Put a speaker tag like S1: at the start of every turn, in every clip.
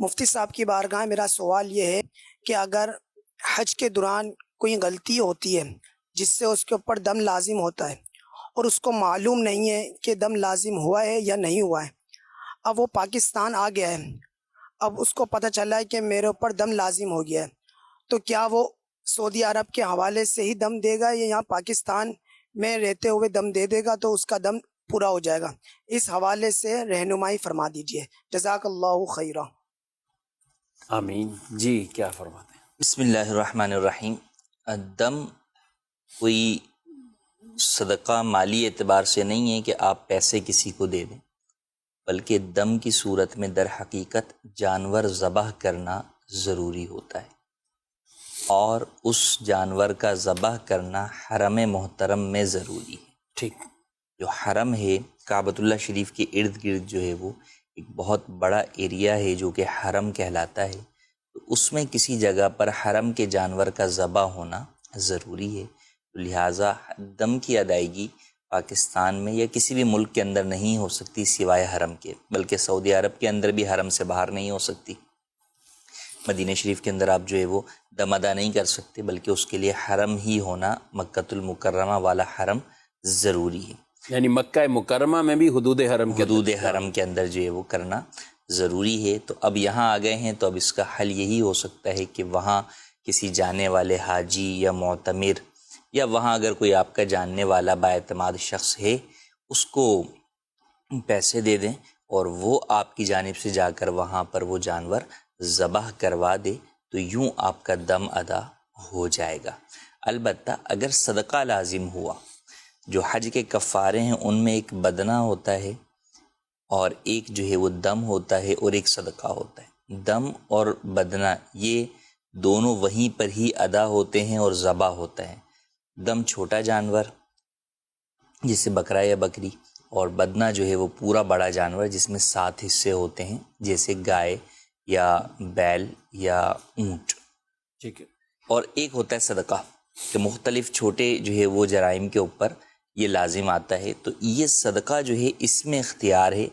S1: مفتی صاحب کی بارگاہ میرا سوال یہ ہے کہ اگر حج کے دوران کوئی غلطی ہوتی ہے جس سے اس کے اوپر دم لازم ہوتا ہے اور اس کو معلوم نہیں ہے کہ دم لازم ہوا ہے یا نہیں ہوا ہے، اب وہ پاکستان آ گیا ہے، اب اس کو پتہ چلا ہے کہ میرے اوپر دم لازم ہو گیا ہے، تو کیا وہ سعودی عرب کے حوالے سے ہی دم دے گا یا یہاں پاکستان میں رہتے ہوئے دم دے دے گا تو اس کا دم پورا ہو جائے گا؟ اس حوالے سے رہنمائی فرما دیجیے، جزاک اللہ خیرہ۔
S2: آمین۔ جی کیا فرماتے ہیں؟
S3: بسم اللہ الرحمن الرحیم۔ دم کوئی صدقہ مالی اعتبار سے نہیں ہے کہ آپ پیسے کسی کو دے دیں، بلکہ دم کی صورت میں در حقیقت جانور ذبح کرنا ضروری ہوتا ہے، اور اس جانور کا ذبح کرنا حرم محترم میں ضروری ہے۔
S2: ٹھیک۔
S3: جو حرم ہے کعبۃ اللہ شریف کے ارد گرد جو ہے وہ ایک بہت بڑا ایریا ہے جو کہ حرم کہلاتا ہے، تو اس میں کسی جگہ پر حرم کے جانور کا ذبح ہونا ضروری ہے، لہٰذا دم کی ادائیگی پاکستان میں یا کسی بھی ملک کے اندر نہیں ہو سکتی سوائے حرم کے، بلکہ سعودی عرب کے اندر بھی حرم سے باہر نہیں ہو سکتی۔ مدینہ شریف کے اندر آپ جو ہے وہ دم ادا نہیں کر سکتے، بلکہ اس کے لیے حرم ہی ہونا، مکۃ المکرمہ والا حرم ضروری ہے،
S2: یعنی مکہ مکرمہ میں بھی حدود حرم کے
S3: حدود حرم کے اندر جو ہے وہ کرنا ضروری ہے۔ تو اب یہاں آ گئے ہیں تو اب اس کا حل یہی ہو سکتا ہے کہ وہاں کسی جانے والے حاجی یا معتمر یا وہاں اگر کوئی آپ کا جاننے والا بااعتماد شخص ہے اس کو پیسے دے دیں اور وہ آپ کی جانب سے جا کر وہاں پر وہ جانور ذبح کروا دے، تو یوں آپ کا دم ادا ہو جائے گا۔ البتہ اگر صدقہ لازم ہوا، جو حج کے کفارے ہیں ان میں ایک بدنہ ہوتا ہے اور ایک جو ہے وہ دم ہوتا ہے اور ایک صدقہ ہوتا ہے۔ دم اور بدنہ یہ دونوں وہیں پر ہی ادا ہوتے ہیں اور ذبح ہوتا ہے۔ دم چھوٹا جانور جیسے بکرا یا بکری، اور بدنہ جو ہے وہ پورا بڑا جانور جس میں 7 حصے ہوتے ہیں جیسے گائے یا بیل یا اونٹ۔
S2: ٹھیک ہے۔
S3: اور ایک ہوتا ہے صدقہ کہ مختلف چھوٹے جو ہے وہ جرائم کے اوپر یہ لازم آتا ہے، تو یہ صدقہ جو ہے اس میں اختیار ہے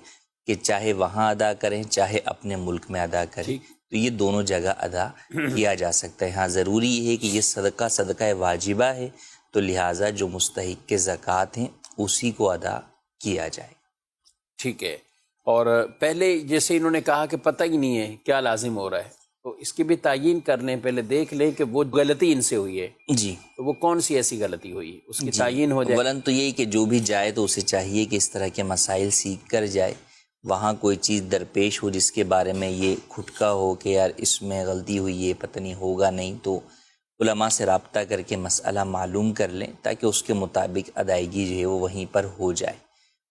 S3: کہ چاہے وہاں ادا کریں چاہے اپنے ملک میں ادا کریں، تو یہ دونوں جگہ ادا کیا جا سکتا ہے۔ ہاں ضروری ہے کہ یہ صدقہ واجبہ ہے، تو لہٰذا جو مستحق کے زکوٰۃ ہیں اسی کو ادا کیا جائے۔
S2: ٹھیک ہے۔ اور پہلے جیسے انہوں نے کہا کہ پتہ ہی نہیں ہے کیا لازم ہو رہا ہے، تو اس کی بھی تعیین کر لیں، پہلے دیکھ لیں کہ وہ غلطی ان سے ہوئی ہے،
S3: جی،
S2: تو وہ کون سی ایسی غلطی ہوئی ہے، اس کی تعیین ہو جائے۔
S3: اولاً تو یہی کہ جو بھی جائے تو اسے چاہیے کہ اس طرح کے مسائل سیکھ کر جائے، وہاں کوئی چیز درپیش ہو جس کے بارے میں یہ کھٹکا ہو کہ یار اس میں غلطی ہوئی ہے، پتہ نہیں ہوگا نہیں، تو علماء سے رابطہ کر کے مسئلہ معلوم کر لیں تاکہ اس کے مطابق ادائیگی جو ہے وہ وہیں پر ہو جائے۔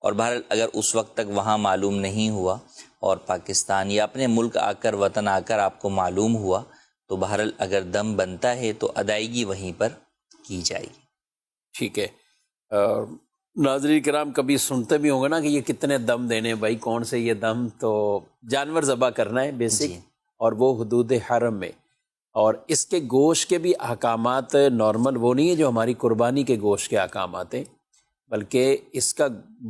S3: اور بہرحال اگر اس وقت تک وہاں معلوم نہیں ہوا اور پاکستان یا اپنے ملک آ کر وطن آ کر آپ کو معلوم ہوا، تو بہرحال اگر دم بنتا ہے تو ادائیگی وہیں پر کی جائے گی۔
S2: ٹھیک ہے۔ ناظرین کرام کبھی سنتے بھی ہوں گے نا کہ یہ کتنے دم دینے، بھائی کون سے یہ دم، تو جانور ذبح کرنا ہے بیسک،
S3: جی،
S2: اور وہ حدود حرم میں، اور اس کے گوشت کے بھی احکامات نارمل وہ نہیں ہے جو ہماری قربانی کے گوشت کے احکامات ہیں، بلکہ اس کا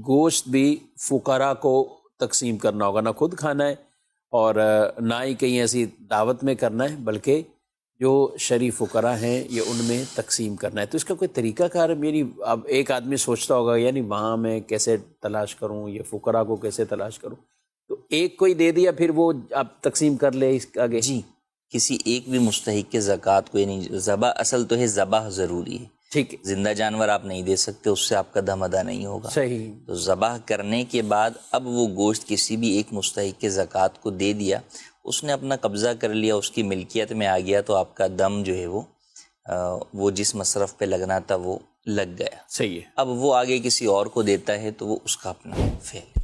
S2: گوشت بھی فقراء کو تقسیم کرنا ہوگا، نہ خود کھانا ہے اور نہ ہی کہیں ایسی دعوت میں کرنا ہے، بلکہ جو شریف فقراء ہیں یہ ان میں تقسیم کرنا ہے۔ تو اس کا کوئی طریقہ کار ہے؟ یعنی اب ایک آدمی سوچتا ہوگا یعنی وہاں میں کیسے تلاش کروں، یہ فقراء کو کیسے تلاش کروں، تو ایک کوئی دے دیا پھر وہ آپ تقسیم کر لے اس آگے؟
S3: جی، کسی ایک بھی مستحق کے زکوٰۃ کو، یعنی ذبح اصل تو ہے، ذبح ضروری ہے،
S2: ٹھیک ہے،
S3: زندہ جانور آپ نہیں دے سکتے، اس سے آپ کا دم ادا نہیں ہوگا۔
S2: صحیح۔
S3: تو ذبح کرنے کے بعد اب وہ گوشت کسی بھی ایک مستحق کے زکوٰۃ کو دے دیا، اس نے اپنا قبضہ کر لیا، اس کی ملکیت میں آ گیا، تو آپ کا دم جو ہے وہ جس مصرف پہ لگنا تھا وہ لگ گیا۔
S2: صحیح ہے۔
S3: اب وہ آگے کسی اور کو دیتا ہے تو وہ اس کا اپنا فعل ہے۔